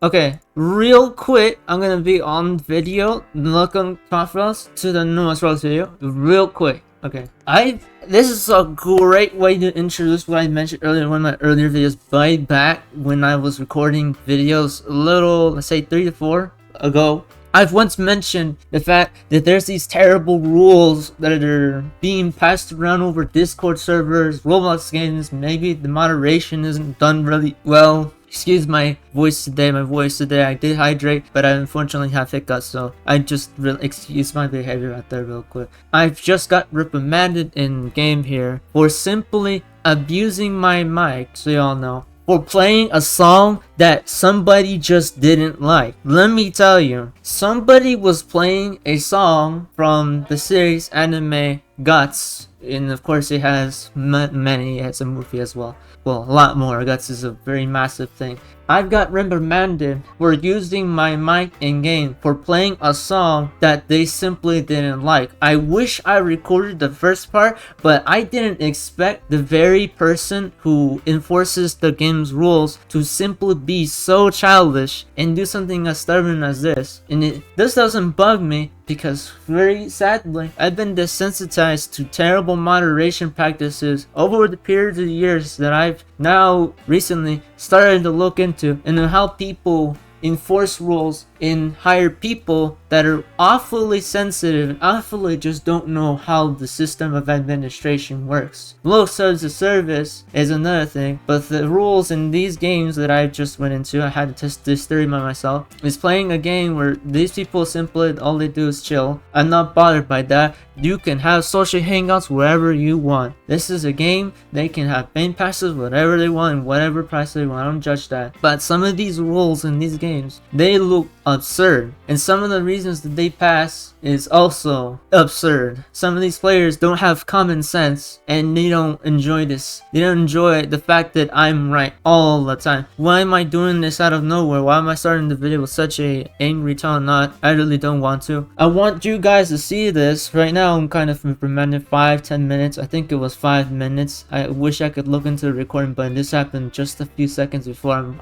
Okay, real quick, I'm gonna be on video. Look on Confronting to the newest Roblox video. Real quick. Okay, this is a great way to introduce what I mentioned earlier in one of my earlier videos. Way back when I was recording videos, a little, let's say 3 to 4 ago. I've once mentioned the fact that there's these terrible rules that are being passed around over Discord servers, Roblox games. Maybe the moderation isn't done really well. Excuse my voice today. I did hydrate, but I unfortunately have hiccups, so I just really excuse my behavior out there real quick. I've just got reprimanded in game here for simply abusing my mic, so y'all know. For playing a song that somebody just didn't like. Let me tell you, somebody was playing a song from the series anime Guts, and of course it has many, it has a movie as well. Well, a lot more. Guts is a very massive thing. I've got reprimanded for using my mic in game for playing a song that they simply didn't like. I wish I recorded the first part, but I didn't expect the very person who enforces the game's rules to simply be so childish and do something as stubborn as this. And this doesn't bug me because, very sadly, I've been desensitized to terrible moderation practices over the period of years that I've now recently started to look into, and how people enforce rules and hire people that are awfully sensitive and awfully just don't know how the system of administration works. Low serves a service is another thing, but the rules in these games that I just went into, I had to test this theory by myself, is playing a game where these people simply all they do is chill. I'm not bothered by that. You can have social hangouts wherever you want. This is a game. They can have main passes whatever they want and whatever price they want. I don't judge that. But some of these rules in these games, they look absurd, and some of the reasons that they pass is also absurd. Some of these players don't have common sense, and they don't enjoy this. They don't enjoy the fact that I'm right all the time. Why am I doing this out of nowhere? Why am I starting the video with such a angry tone? Not, I really don't want to. I want you guys to see this. Right now I'm kind of reprimanded 5-10 minutes. I think it was 5 minutes. I wish I could look into the recording, but this happened just a few seconds before.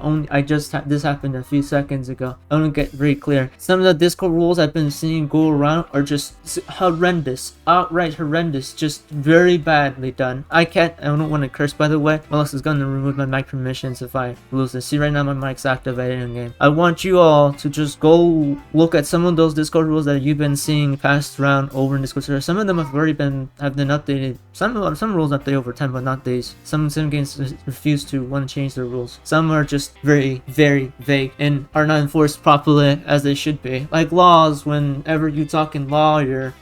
This happened a few seconds ago. I don't get very clear. Some of the Discord rules I've been seeing go around are just horrendous, outright horrendous, just very badly done. I don't want to curse, by the way, or else it's gonna remove my mic permissions if I lose this. See, right now my mic's activated in game. I want you all to just go look at some of those Discord rules that you've been seeing passed around over in Discord server. Some of them have been updated. Some rules update over time, but not these. Some games refuse to want to change their rules. Some are just very, very vague and are not enforced properly as they should be. Like laws, whenever you talk in law, you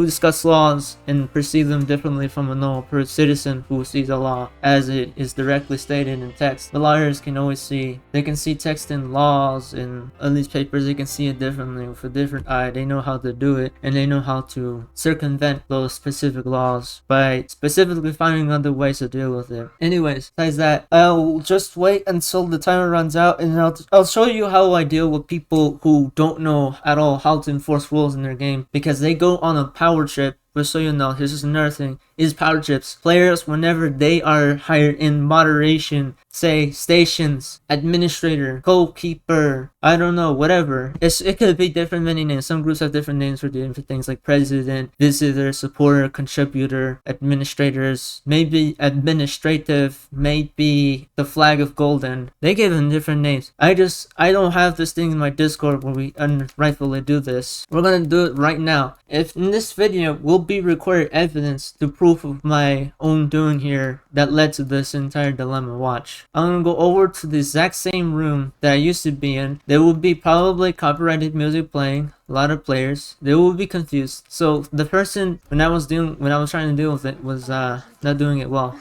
discuss laws and perceive them differently from a normal citizen who sees a law as it is directly stated in text. The lawyers can always see text in laws and on these papers. They can see it differently with a different eye. They know how to do it, and they know how to circumvent those specific laws by specifically finding other ways to deal with it. Anyways, besides that, I'll just wait until the timer runs out, and I'll show you how I deal with people who don't know at all how to enforce rules in their game, because they go on a power trip. But so you know, this is another thing, is power trips. Players, whenever they are hired in moderation, say stations, administrator, goalkeeper, I don't know, whatever. It could be different many names. Some groups have different names for different things, like president, visitor, supporter, contributor, administrators, maybe administrative, maybe the flag of golden. They give them different names. I don't have this thing in my Discord where we rightfully do this. We're gonna do it right now. If in this video will be recorded evidence to proof of my own doing here that led to this entire dilemma. Watch. I'm gonna go over to the exact same room that I used to be in. There will be probably copyrighted music playing. A lot of players, they will be confused. So the person when I was trying to deal with it was not doing it well.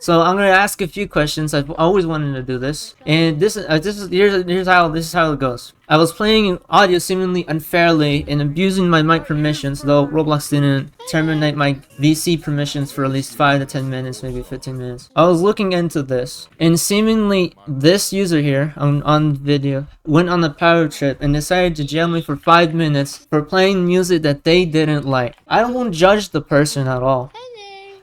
So I'm gonna ask a few questions. I've always wanted to do this, and here's how it goes. I was playing audio seemingly unfairly and abusing my mic permissions, though Roblox didn't terminate my VC permissions for at least 5 to 10 minutes, maybe 15 minutes. I was looking into this, and seemingly this user here on video went on a power trip and decided to jail me for 5 minutes for playing music that they didn't like. I won't judge the person at all.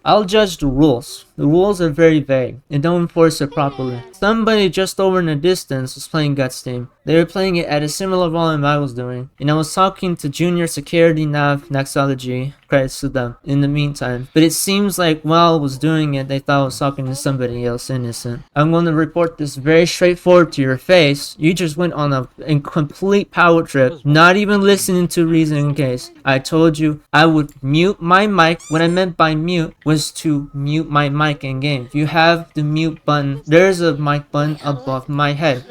I'll judge the rules. The rules are very vague and don't enforce it properly. Somebody just over in the distance was playing Guts Team. They were playing it at a similar volume I was doing, and I was talking to Junior Security Nav Nexology, credits to them, in the meantime. But it seems like while I was doing it, they thought I was talking to somebody else innocent. I'm going to report this very straightforward to your face. You just went on a complete power trip, not even listening to reason in case. I told you I would mute my mic. What I meant by mute was to mute my mic in game. If you have the mute button, there's a mic button above my head.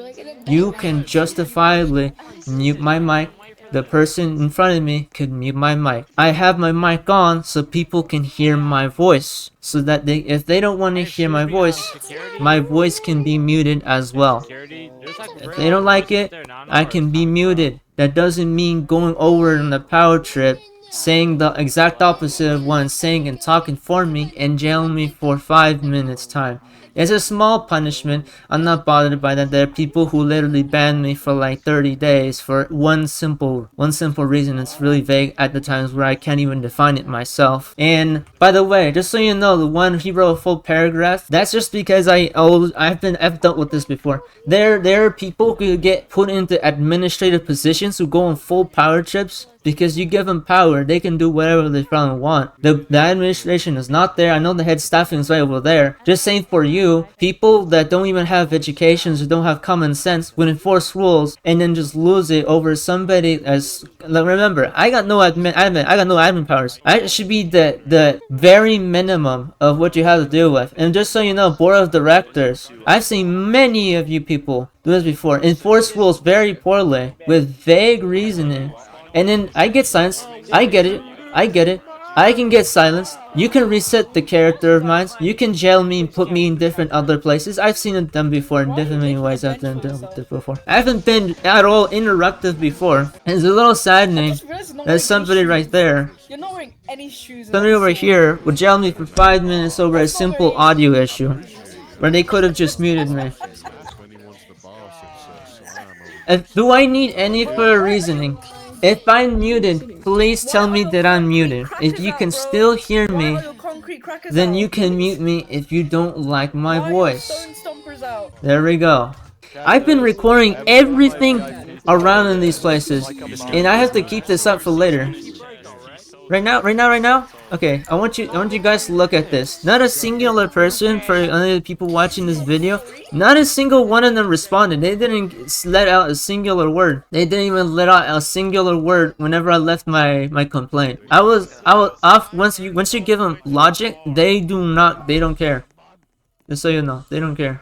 You can justifiably mute my mic. The person in front of me could mute my mic. I have my mic on so people can hear my voice. So that if they don't want to hear my voice can be muted as well. If they don't like it, I can be muted. That doesn't mean going over on the power trip, saying the exact opposite of what I'm saying and talking for me and jailing me for 5 minutes time. It's a small punishment. I'm not bothered by that. There are people who literally banned me for like 30 days for one simple reason. It's really vague at the times where I can't even define it myself. And by the way, just so you know, the one he wrote a full paragraph, that's just because I've dealt with this before. There are people who get put into administrative positions who go on full power trips. Because you give them power, they can do whatever they probably want. The administration is not there. I know the head staffing is right over there. Just saying for you, people that don't even have educations or don't have common sense would enforce rules and then just lose it over somebody as... Like, remember, I got no admin powers. I should be the very minimum of what you have to deal with. And just so you know, board of directors, I've seen many of you people do this before. Enforce rules very poorly with vague reasoning. And then I get silenced. I get it. I can get silenced. You can reset the character of mine. You can jail me and put me in different other places. I've seen it done before in different many ways. I've done it before. I haven't been at all interruptive before. And it's a little saddening that somebody right there, somebody over here, would jail me for 5 minutes over a simple audio issue, where they could have just muted me. Do I need any further reasoning? If I'm muted, please tell me that I'm muted. If you can still hear me, then you can mute me if you don't like my voice. There we go. I've been recording everything around in these places, and I have to keep this up for later. Right now? Okay, I want you guys to look at this. Not a singular person, for other people watching this video, not a single one of them responded. They didn't let out a singular word. They didn't even let out a singular word whenever I left my complaint. I was off. Once you give them logic, they don't care. Just so you know, they don't care.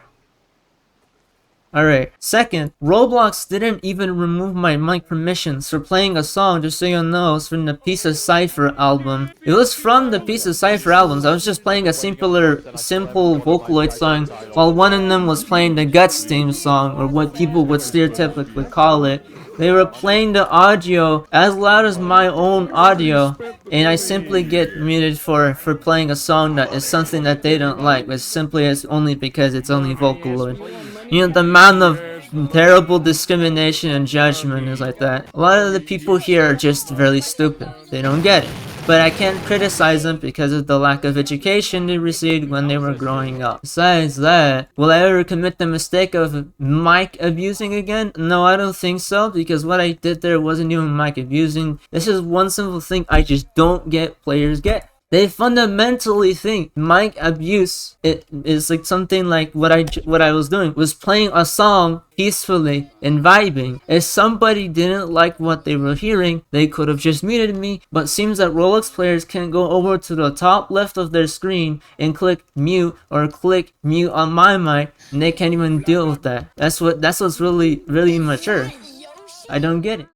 Alright, second, Roblox didn't even remove my mic permissions for playing a song, just so you know, it's from the Piece of Cypher album. It was from the Piece of Cypher albums. I was just playing a simple Vocaloid song, while one of them was playing the Guts theme song, or what people would stereotypically call it. They were playing the audio as loud as my own audio, and I simply get muted for playing a song that is something that they don't like, but simply it's only because it's only Vocaloid. You know, the amount of terrible discrimination and judgment is like that. A lot of the people here are just really stupid. They don't get it. But I can't criticize them because of the lack of education they received when they were growing up. Besides that, will I ever commit the mistake of mic abusing again? No, I don't think so, because what I did there wasn't even mic abusing. This is one simple thing I just don't get players get. They fundamentally think mic abuse is like something like what I was doing, was playing a song peacefully and vibing. If somebody didn't like what they were hearing, they could have just muted me, but seems that Roblox players can go over to the top left of their screen and click mute or click mute on my mic, and they can't even deal with that. That's what's really immature. I don't get it.